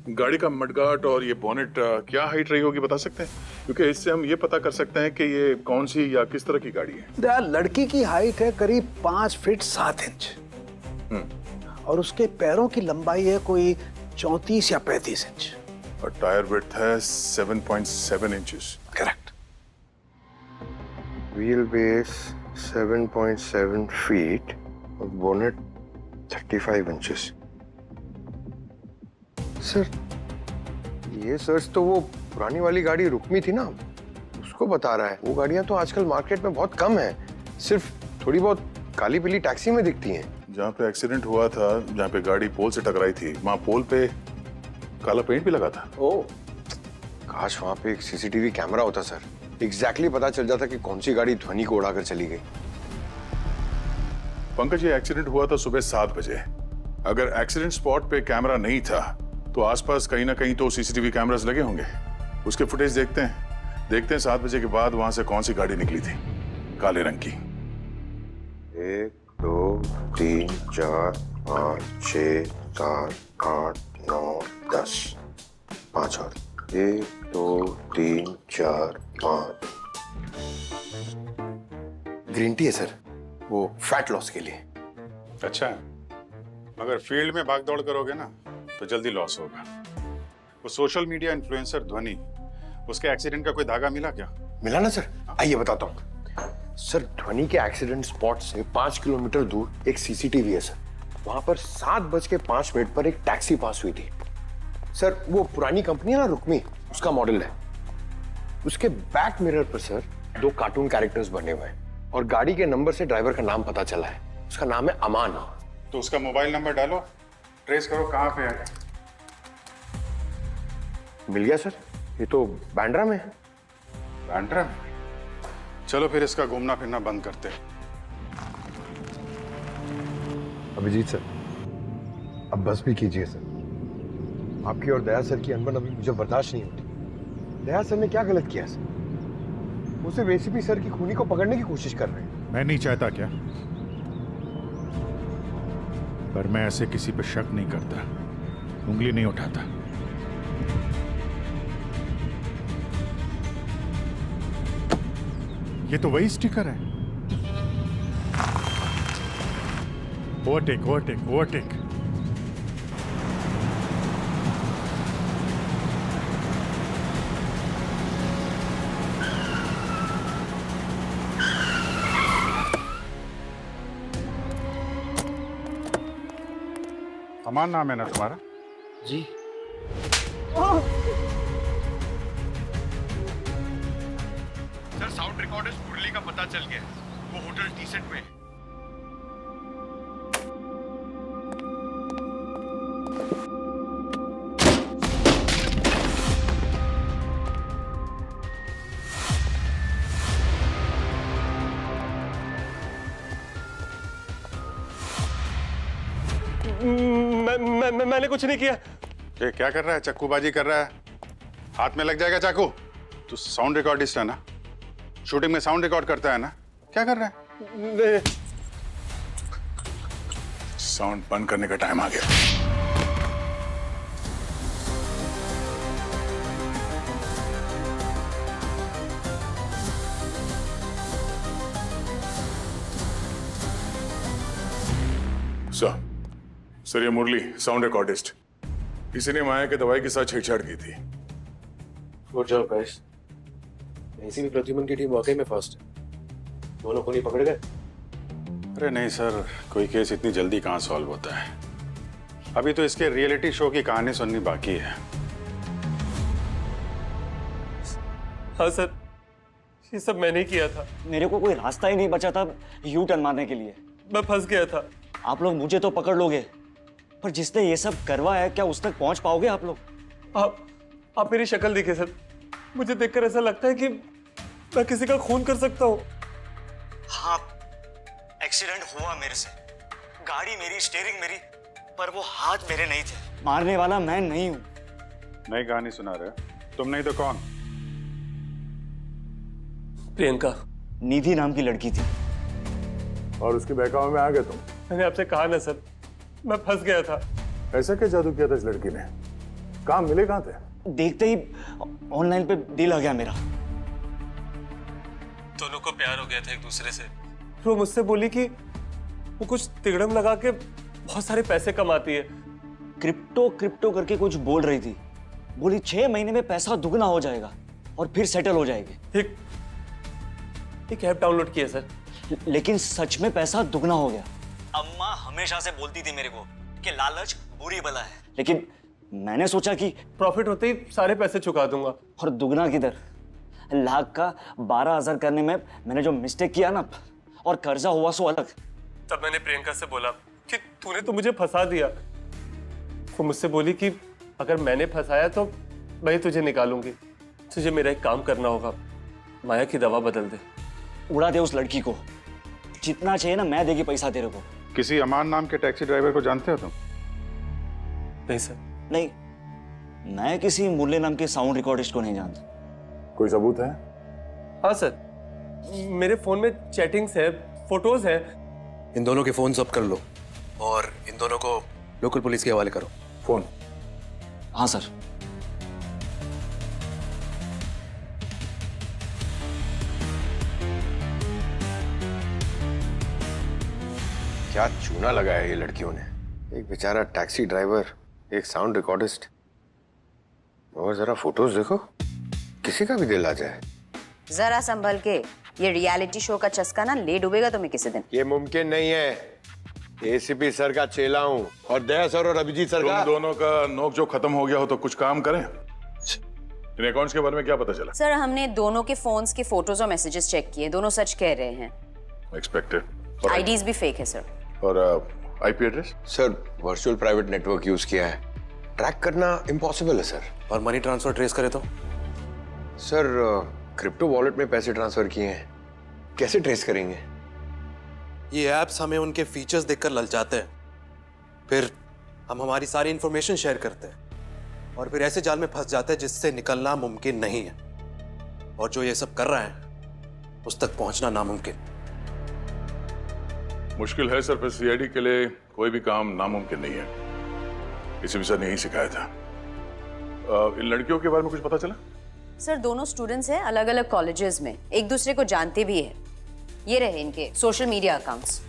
गाड़ी का मडगार्ड और ये बोनेट क्या हाइट रही होगी बता सकते हैं? क्योंकि इससे हम ये पता कर सकते हैं कि ये कौन सी या किस तरह की गाड़ी है। दया, लड़की की हाइट है करीब 5 फीट 7 इंच और उसके पैरों की लंबाई है कोई 34 या 35 इंच और टायर विड्थ है 7.7 inches. Correct. Wheel base 7.7 feet और बोनेट 35 इंचेस। सर, ये सर्च तो वो पुरानी वाली गाड़ी रुक्मी थी ना, उसको बता रहा है। वो गाड़ियां तो आजकल मार्केट में बहुत कम है, सिर्फ थोड़ी बहुत काली पीली टैक्सी में दिखती हैं। जहाँ पे एक्सीडेंट हुआ था, जहाँ पे गाड़ी पोल से टकराई थी, वहाँ पोल पे काला पेंट भी लगा था। ओह, काश वहाँ पे एक सीसीटीवी कैमरा होता सर। एग्जैक्टली पता चल जाता कि कौन सी गाड़ी ध्वनि को उड़ाकर चली गई। पंकज, ये एक्सीडेंट हुआ था सुबह 7 बजे। अगर एक्सीडेंट स्पॉट पे कैमरा नहीं था तो आसपास कहीं ना कहीं तो सीसीटीवी कैमरास लगे होंगे। उसके फुटेज देखते हैं 7 बजे के बाद वहां से कौन सी गाड़ी निकली थी काले रंग की। 1 2 3 4 5 6 7 8 9 10 5 और 1 2 3 4 5। ग्रीन टी है सर, वो फैट लॉस के लिए। अच्छा, मगर फील्ड में भाग दौड़ करोगे ना तो जल्दी लॉस होगा। वो सोशल मीडिया इन्फ्लुएंसर ध्वनि, उसके एक्सीडेंट का कोई धागा मिला क्या? मिला ना सर, आइए बताता हूँ। सर, ध्वनि के एक्सीडेंट स्पॉट से 5 किलोमीटर दूर एक सीसीटीवी है सर। वहां पर 7:05 पर एक टैक्सी पास हुई थी सर। वो पुरानी कंपनी है ना रुक्मी, उसका मॉडल है। उसके बैक मिरर पर सर 2 कार्टून कैरेक्टर्स बने हुए हैं और गाड़ी के नंबर से ड्राइवर का नाम पता चला है। उसका नाम है अमान। तो उसका मोबाइल नंबर डालो, ट्रेस करो कहाँ पे है। मिल गया सर, ये तो बांद्रा में है। बांद्रा में? चलो फिर इसका घूमना फिरना बंद करते हैं। अभिजीत सर, अब बस भी कीजिए सर। आपकी और दया सर की अनबन अभी मुझे बर्दाश्त नहीं होती। दया सर ने क्या गलत किया सर? वो सिर्फ एसीपी सर की खूनी को पकड़ने की कोशिश कर रहे हैं। मैं नहीं चाहता क्या, पर मैं ऐसे किसी पे शक नहीं करता, उंगली नहीं उठाता। ये तो वही स्टिकर है। Overtake overtake overtake. अमान नाम है ना तुम्हारा? जी। सर, साउंड रिकॉर्डर्स मुरली का पता चल गया। वो होटल टीसेंट में। मैंने कुछ नहीं किया। ये क्या कर रहा है? चक्कूबाजी कर रहा है, हाथ में लग जाएगा चाकू। तू साउंड रिकॉर्डिस्ट है ना, शूटिंग में साउंड रिकॉर्ड करता है ना, क्या कर रहा है? साउंड बंद करने का टाइम आ गया। सर, ये मुरली साउंड रिकॉर्डिस्ट, इसी ने माया के दवाई के साथ छेड़छाड़ की थी। Good job guys. ऐसी भी प्रद्युमन की टीम वाकई में फास्ट है। दोनों को नहीं पकड़ गए? अरे नहीं सर, कोई केस इतनी जल्दी कहाँ सॉल्व होता है। अभी तो इसके रियलिटी शो की कहानी सुननी बाकी है। हाँ सर, ये सब मैंने किया था। मेरे को कोई रास्ता ही नहीं बचा था यू टर्न मारने के लिए। मैं फंस गया था। आप लोग मुझे तो पकड़ लोगे, पर जिसने ये सब करवाया क्या उस तक पहुंच पाओगे आप लोग? आप मेरी शक्ल देखिए सर, मुझे देखकर ऐसा लगता है कि मैं किसी का खून कर सकता हूँ। हाँ, एक्सीडेंट हुआ मेरे से, गाड़ी मेरी, स्टीयरिंग मेरी, पर वो हाथ मेरे नहीं थे। मारने वाला मैं नहीं हूँ। नई कहानी सुना रहे हो? तुम नहीं तो कौन? प्रियंका, निधि नाम की लड़की थी। और उसके बहकावे में आ गए तुम? मैंने आपसे कहा ना सर, मैं फंस गया था। ऐसा क्या जादू किया था इस लड़की ने? काम मिले कहाँ थे? देखते ही ऑनलाइन पे डील आ गया मेरा। दोनों को प्यार हो गया था एक दूसरे से। वो मुझसे बोली कि वो कुछ तिगड़म लगा के बहुत सारे पैसे कमाती है। क्रिप्टो करके कुछ बोल रही थी। बोली 6 महीने में पैसा दुगना हो जाएगा और फिर सेटल हो जाएगी। एक ऐप डाउनलोड किया सर, लेकिन सच में पैसा दुगना हो गया। अम्मा हमेशा से बोलती थी मेरे को कि लालच बुरी बला है, लेकिन मैंने सोचा कि प्रॉफिट होते ही सारे पैसे चुका दूंगा। और दुगना किधर, लाख का 12,000 करने में मैंने जो मिस्टेक किया ना, और कर्जा हुआ सो अलग। तब मैंने प्रियंका से बोला कि तूने तो मुझे फंसा दिया। वो मुझसे बोली कि अगर मैंने फंसाया तो मैं तुझे निकालूंगी, तुझे मेरा एक काम करना होगा। माया की दवा बदल दे। उड़ा दे उस लड़की को, जितना चाहिए ना मैं देगी पैसा तेरे को। किसी अमान नाम के टैक्सी ड्राइवर को जानते हो तुम? नहीं सर। नहीं, मैं किसी मुल्ले नाम के साउंड रिकॉर्डिस्ट को नहीं जानता। कोई सबूत है? हाँ सर, मेरे फोन में चैटिंग्स है, फोटोज है। इन दोनों के फोन जब्त कर लो और इन दोनों को लोकल पुलिस के हवाले करो। फोन? हाँ सर। क्या चूना लगाया ये लड़कियों ने। एक बेचारा टैक्सी ड्राइवर, एक साउंड रिकॉर्डिस्ट, और जरा फोटोज देखो, किसी का भी दिल आ जाए। जरा संभल के, ये रियलिटी शो का चस्का ना ले डूबेगा तुम्हें किसी दिन। ये मुमकिन नहीं है। एसीपी सर का चेला हूँ और दया सर और अभिजीत सर का। तुम दोनों का नोक जो खत्म हो गया हो तो कुछ काम करें। इन अकाउंट्स के बारे में क्या पता चला? सर हमने दोनों के फोन्स के फोटोज और मैसेजेस चेक किए, दोनों सच कह रहे हैं। एक्सपेक्टेड। आईडीज भी फेक है सर। और IP address? Sir virtual private network use किया है, ट्रैक करना इम्पॉसिबल है सर। और मनी ट्रांसफर ट्रेस करे तो? सर क्रिप्टो वॉलेट में पैसे ट्रांसफर किए हैं, कैसे ट्रेस करेंगे? ये ऐप्स हमें उनके फीचर्स देखकर ललचाते हैं, फिर हम हमारी सारी इंफॉर्मेशन शेयर करते हैं और फिर ऐसे जाल में फंस जाते हैं जिससे निकलना मुमकिन नहीं है। और जो ये सब कर रहा है उस तक पहुंचना नामुमकिन। मुश्किल है सर, फिर सीआईडी के लिए कोई भी काम नामुमकिन नहीं है। इसी भी सर ने यही सिखाया था। इन लड़कियों के बारे में कुछ पता चला? सर दोनों स्टूडेंट्स हैं अलग अलग कॉलेजेस में, एक दूसरे को जानते भी है। ये रहे इनके सोशल मीडिया अकाउंट्स।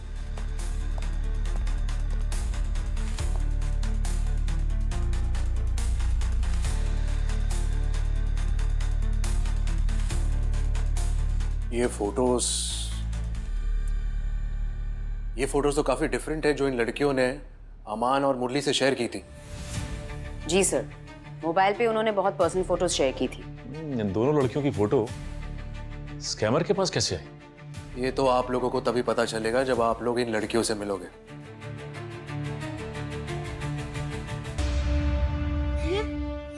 ये फोटोज तो काफी डिफरेंट है जो इन लड़कियों ने अमान और मुरली से शेयर की थी। जी सर, मोबाइल पे उन्होंने बहुत पर्सनल फोटोज शेयर की थी। इन दोनों लड़कियों की फोटो स्कैमर के पास कैसे आई? ये तो आप लोगों को तभी पता चलेगा जब आप लोग इन लड़कियों से मिलोगे।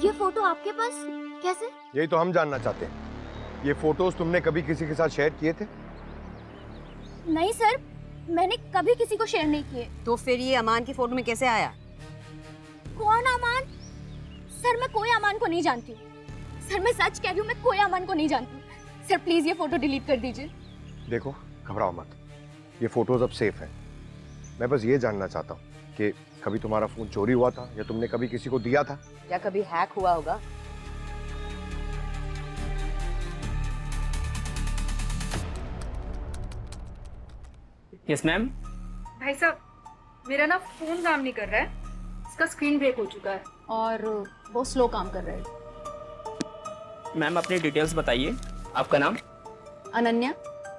ये फोटो आपके पास कैसे? यही तो हम जानना चाहते हैं। ये फोटोज तुमने कभी किसी के साथ शेयर किए थे? नहीं सर, मैंने कभी किसी को शेयर नहीं किए। तो फिर ये अमान की फोटो में कैसे आया? कौन अमान? सर मैं कोई अमान को नहीं जानती हूँ। सर मैं सच कह रही हूँ, मैं कोई अमान को नहीं जानती हूँ। सर प्लीज ये फोटो डिलीट कर दीजिए। देखो घबराओ मत, ये फोटोज अब सेफ है। मैं बस ये जानना चाहता हूँ कि कभी तुम्हारा फोन चोरी हुआ था या तुमने कभी किसी को दिया था? या कभी हैक हुआ होगा? Yes ma'am. भाई साहब, मेरा ना फोन काम नहीं कर रहा है, इसका स्क्रीन ब्रेक हो चुका है और वो स्लो काम कर रहा है। मैम अपनी डिटेल्स बताइए। आपका नाम? अनन्या।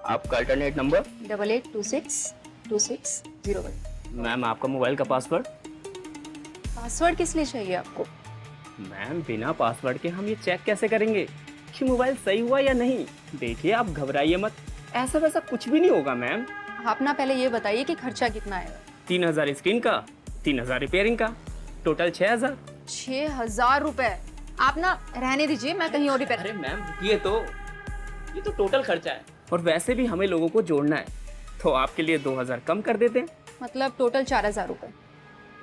आपका अल्टरनेट नंबर? 88262601। मैम आपका मोबाइल का पासवर्ड? पासवर्ड किस लिए चाहिए आपको? मैम बिना पासवर्ड के हम ये चेक कैसे करेंगे कि मोबाइल सही हुआ या नहीं? देखिए आप घबराइए मत, ऐसा वैसा कुछ भी नहीं होगा मैम। आप ना पहले ये बताइए कि खर्चा कितना आएगा? 3000 स्क्रीन का, 3000 रिपेयरिंग का, टोटल 6000। 6000 रुपए? आप ना रहने दीजिए, मैं कहीं और रिपेयर। अरे मैम रुकिए तो, ये तो टोटल खर्चा है और वैसे भी हमें लोगों को जोड़ना है तो आपके लिए 2000 कम कर देते हैं। मतलब टोटल 4000 रुपए।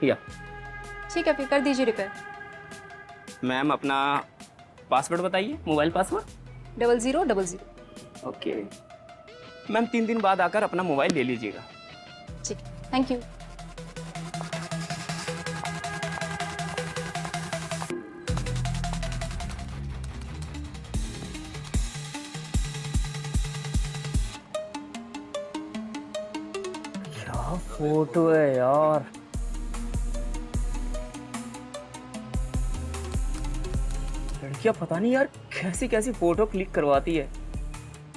या ठीक है फिर कर दीजिए रिपेयर। मैम अपना पासवर्ड बताइए, मोबाइल पासवर्ड? 0000। ओके मैम 3 दिन बाद आकर अपना मोबाइल ले लीजिएगा। ठीक, थैंक यू। क्या फोटो है यार। लड़कियां पता नहीं यार कैसी कैसी फोटो क्लिक करवाती है।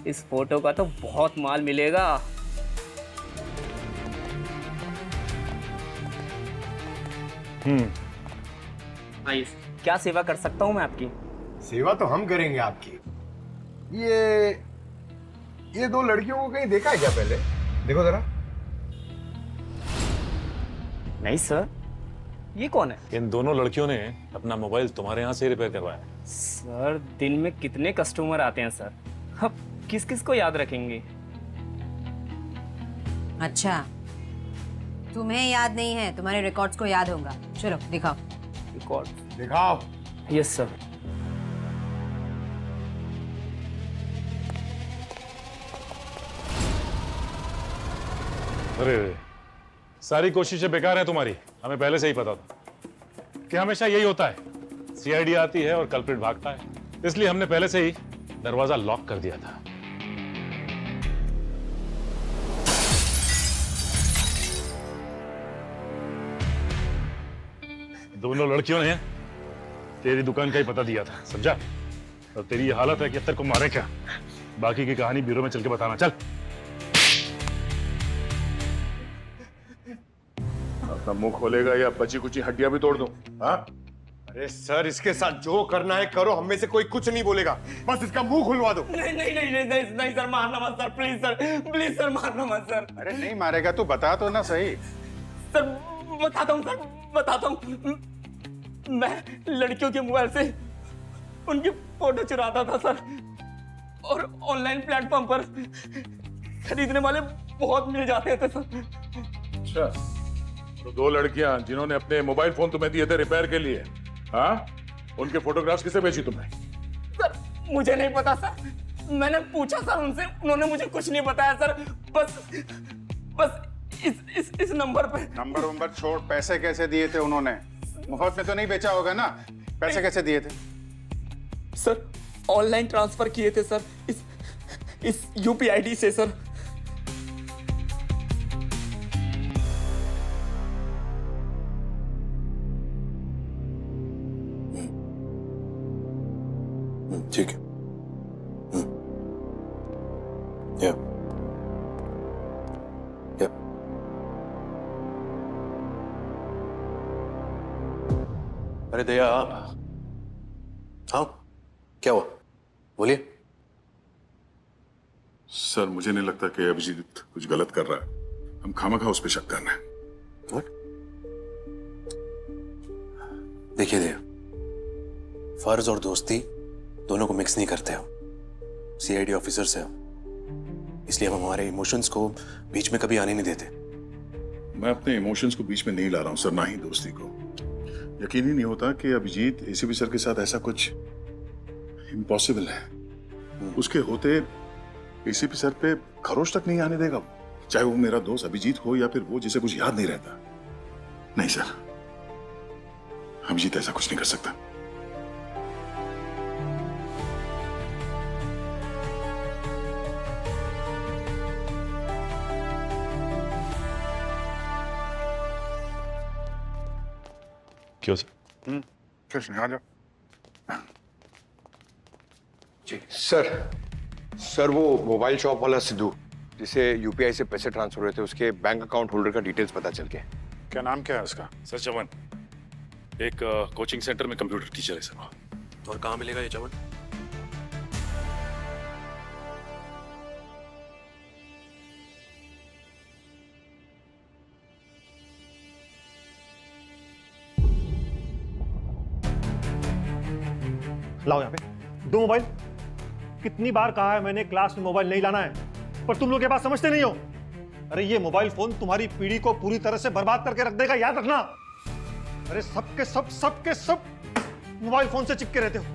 इस फोटो का तो बहुत माल मिलेगा। आइए, क्या सेवा कर सकता हूँ मैं आपकी? सेवा तो हम करेंगे आपकी। ये दो लड़कियों को कहीं देखा है क्या पहले? देखो जरा। नहीं सर, ये कौन है? इन दोनों लड़कियों ने अपना मोबाइल तुम्हारे यहाँ से रिपेयर करवाया। सर दिन में कितने कस्टमर आते हैं सर, अब किस किस को याद रखेंगे? अच्छा, तुम्हें याद नहीं है, तुम्हारे रिकॉर्ड्स को याद होगा। चलो दिखाओ। रिकॉर्ड दिखाओ। Yes sir. अरे सारी कोशिशें बेकार हैं तुम्हारी। हमें पहले से ही पता था कि हमेशा यही होता है, सीआईडी आती है और कल्प्रिट भागता है, इसलिए हमने पहले से ही दरवाजा लॉक कर दिया था। दोनों लड़कियों ने तेरी दुकान का ही पता दिया था, समझा? और तेरी ये हालत है कि अब तक को मारे क्या? बाकी की कहानी ब्यूरो में चल के बताना। चल अपना मुंह खोलेगा या बची कुची हड्डियां भी तोड़ दूं? हाँ? अरे सर, इसके साथ जो करना है करो, हम में से कोई कुछ नहीं बोलेगा, बस इसका मुंह खुलवा दो। नहीं नहीं नहीं नहीं नहीं, नहीं सर, मारना मत सर, प्लीज सर, मारना मत सर। अरे नहीं मारेगा तो बता तो ना सही। सर बताता हूँ सर, बताता हूँ। मैं लड़कियों के मोबाइल से उनकी फोटो चुराता था सर, और ऑनलाइन प्लेटफॉर्म पर खरीदने वाले बहुत मिल जाते थे सर। अच्छा, तो दो लड़कियां जिन्होंने अपने मोबाइल फोन तुम्हें दिए थे रिपेयर के लिए, हाँ, उनके फोटोग्राफ्स किसे भेजी तुमने? सर मुझे नहीं पता सर, मैंने पूछा सर उनसे, उन्होंने मुझे कुछ नहीं बताया सर। बस इस नंबर पे। नंबर छोड़, पैसे कैसे दिए थे उन्होंने? मुफ्त में तो नहीं बेचा होगा ना? पैसे कैसे दिए थे? सर ऑनलाइन ट्रांसफर किए थे सर, इस यूपीआई आईडी से सर। ठीक है। या अरे दया, हाँ क्या हुआ? बोलिए। सर मुझे नहीं लगता कि अभिजीत कुछ गलत कर रहा है, हम खामखा उस पर शक कर रहे हैं। What? देखिए दया, फर्ज और दोस्ती दोनों को मिक्स नहीं करते हो। सीआईडी ऑफिसर से हो, इसलिए हम हमारे इमोशंस को बीच में कभी आने नहीं देते। मैं अपने इमोशंस को बीच में नहीं ला रहा हूं सर, ना ही दोस्ती को। यकीन ही नहीं होता कि अभिजीत एसीपी सर के साथ ऐसा कुछ इम्पॉसिबल है। उसके होते एसीपी सर पे खरोच तक नहीं आने देगा वो, चाहे वो मेरा दोस्त अभिजीत हो या फिर वो जिसे कुछ याद नहीं रहता। नहीं सर, अभिजीत ऐसा कुछ नहीं कर सकता। क्यों सर? कृष्ण आ जाओ। सर वो मोबाइल शॉप वाला सिद्धू, जिसे यूपीआई से पैसे ट्रांसफर हुए थे, उसके बैंक अकाउंट होल्डर का डिटेल्स पता चल गया। क्या नाम क्या है उसका? सर चमन, एक कोचिंग सेंटर में कंप्यूटर टीचर है सर। और कहाँ मिलेगा ये चमन? लाओ यहाँ पे 2 मोबाइल। कितनी बार कहा है मैंने क्लास में मोबाइल नहीं लाना है, पर तुम लोग ये बात समझते नहीं हो। अरे ये मोबाइल फोन तुम्हारी पीढ़ी को पूरी तरह से बर्बाद करके रख देगा, याद रखना। अरे सबके सब मोबाइल फोन से चिपके रहते हो।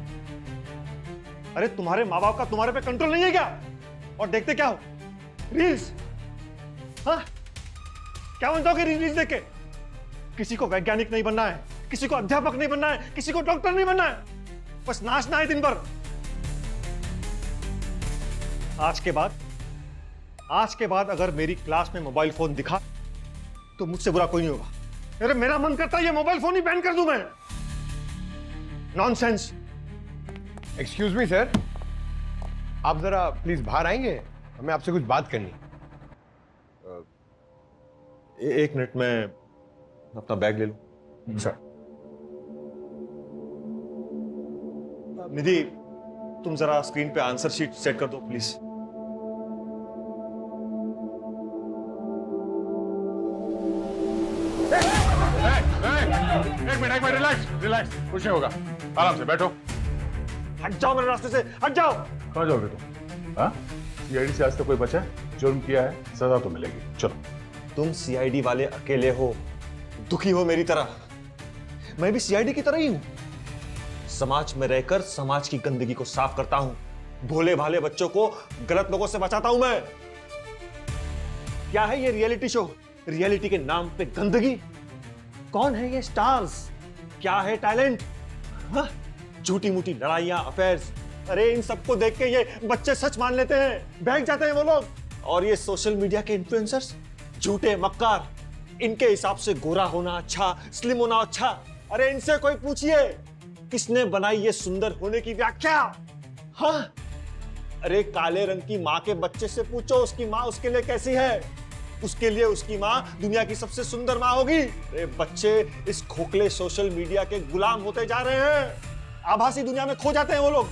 अरे तुम्हारे माँ बाप का तुम्हारे पे कंट्रोल नहीं है क्या? और देखते क्या हो? रील्स। हाँ, क्या बनता हो रील्स देख के? किसी को वैज्ञानिक नहीं बनना है, किसी को अध्यापक नहीं बनना है, किसी को डॉक्टर नहीं बनना है, बस नाचना है दिन भर। आज के बाद अगर मेरी क्लास में मोबाइल फोन दिखा तो मुझसे बुरा कोई नहीं होगा। अरे मेरा मन करता है ये मोबाइल फोन ही बैन कर दूं मैं। नॉनसेंस। एक्सक्यूज मी सर, आप जरा प्लीज बाहर आएंगे, हमें आपसे कुछ बात करनी। एक मिनट में अपना बैग ले लूं। सर निधि, तुम जरा स्क्रीन पे आंसर शीट सेट कर दो प्लीज। एक मिनट रिलैक्स, कुछ नहीं होगा, आराम से बैठो। हट जाओ मेरे रास्ते से, हट जाओ। कहाँ जाओगे तुम? हाँ? सीआईडी से आज तक कोई बचा है? जुर्म किया है, सजा तो मिलेगी। चलो। तुम सीआईडी वाले अकेले हो, दुखी हो मेरी तरह। मैं भी सीआईडी की तरह ही हूं। समाज में रहकर समाज की गंदगी को साफ करता हूं, भोले भाले बच्चों को गलत लोगों से बचाता हूं मैं। क्या है ये रियलिटी शो? रियलिटी के नाम पे गंदगी? कौन है ये स्टार्स? क्या है टैलेंट? झूठी मूठी लड़ाइयां, अफेयर्स। अरे इन सबको देख के ये बच्चे सच मान लेते हैं, बैठ जाते हैं वो लोग। और ये सोशल मीडिया के इन्फ्लुएंसर्स, झूठे मक्कार, इनके हिसाब से गोरा होना अच्छा, स्लिम होना अच्छा। अरे इनसे कोई पूछिए किसने बनाई ये सुंदर होने की व्याख्या? हाँ, अरे काले रंग की माँ के बच्चे से पूछो उसकी माँ उसके लिए कैसी है। उसके लिए उसकी माँ दुनिया की सबसे सुंदर माँ होगी। अरे बच्चे इस खोखले सोशल मीडिया के गुलाम होते जा रहे हैं। आभासी दुनिया में खो जाते हैं वो लोग।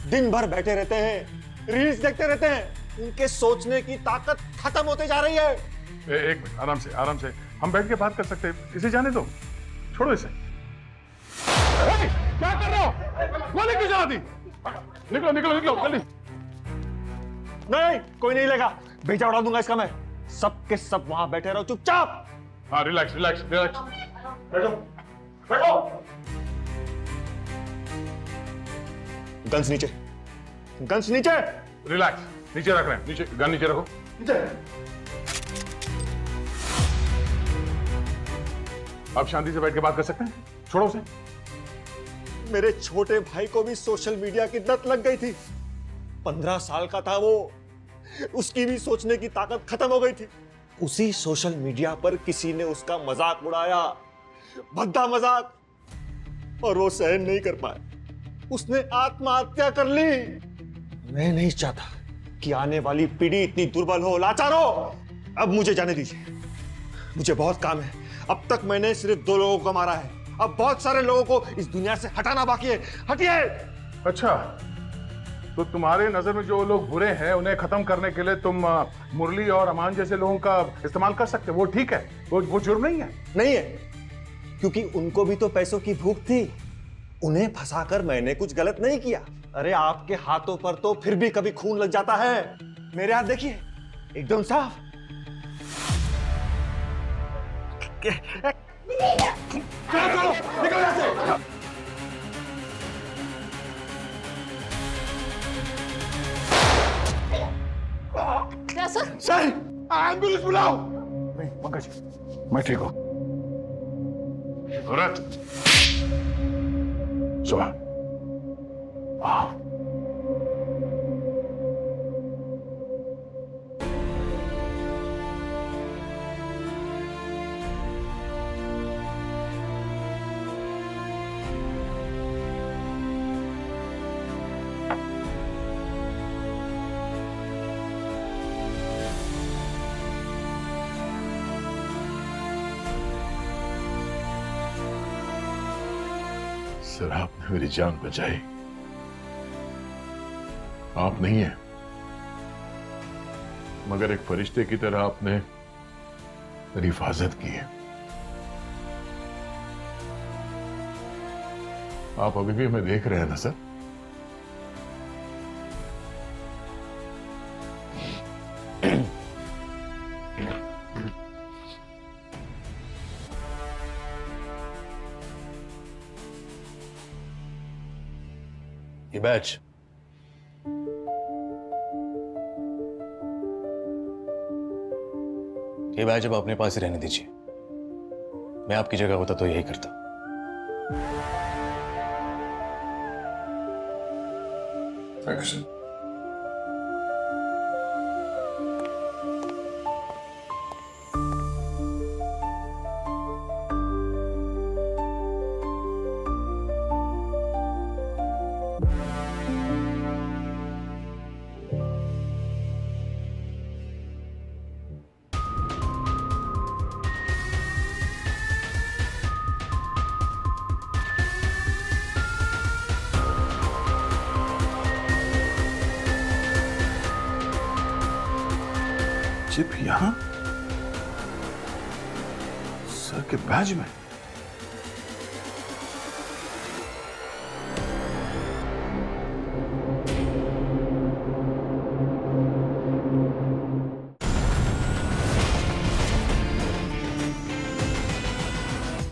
दिन भर बैठे रहते हैं, रील्स देखते रहते हैं। उनके सोचने की ताकत खत्म होते जा रही है। एक मिनट, आराम से, आराम से। हम बैठ के बात कर सकते हैं। इसे जाने दो, छोड़ो इसे। क्या कर रहे हो? गोली क्यों चला दी? निकलो निकलो निकलो जल्दी। नहीं, कोई नहीं लेगा। भेजा उड़ा दूंगा इसका मैं। सब के सब वहां बैठे रहो चुपचाप। हाँ, रिलैक्स रिलैक्स रिलैक्स। बैठो बैठो। गन्स नीचे, गन्स नीचे। रिलैक्स, नीचे रख रहे हैं। नीचे, गन नीचे रखो। नीचे। आप शांति से बैठ के बात कर सकते हैं। छोड़ो उसे। मेरे छोटे भाई को भी सोशल मीडिया की लत लग गई थी। 15 साल का था वो। उसकी भी सोचने की ताकत खत्म हो गई थी। उसी सोशल मीडिया पर किसी ने उसका मजाक उड़ाया, भद्दा मजाक, और वो सहन नहीं कर पाया। उसने आत्महत्या कर ली। मैं नहीं चाहता कि आने वाली पीढ़ी इतनी दुर्बल हो, लाचार हो। अब मुझे जाने दीजिए, मुझे बहुत काम है। अब तक मैंने सिर्फ 2 लोगों को मारा है, अब बहुत सारे लोगों को इस दुनिया से हटाना बाकी है। हटिए। अच्छा, तो तुम्हारे नजर में जो लोग बुरे हैं उन्हें खत्म करने के लिए तुम मुरली और अमान जैसे लोगों का इस्तेमाल कर सकते हो। वो ठीक है, वो जुर्म नहीं है। नहीं है, क्योंकि उनको भी तो पैसों की भूख थी। उन्हें फंसाकर मैंने कुछ गलत नहीं किया। अरे आपके हाथों पर तो फिर भी कभी खून लग जाता है। मेरे हाथ देखिए, एकदम साफ। चलो चलो, निकल यहाँ से। क्या सर? सर, एम्बुलेंस बुलाओ। नहीं पंकज, मैं ठीक हूँ। भरत, सुबह। सर, आपने मेरी जान बचाई। आप नहीं है, मगर एक फरिश्ते की तरह आपने मेरी हिफाजत की है। आप अभी भी हमें देख रहे हैं ना सर? ये बैच अब अपने पास ही रहने दीजिए। मैं आपकी जगह होता तो यही करता। Thank you sir. चिप यहाँ सर के बैज में।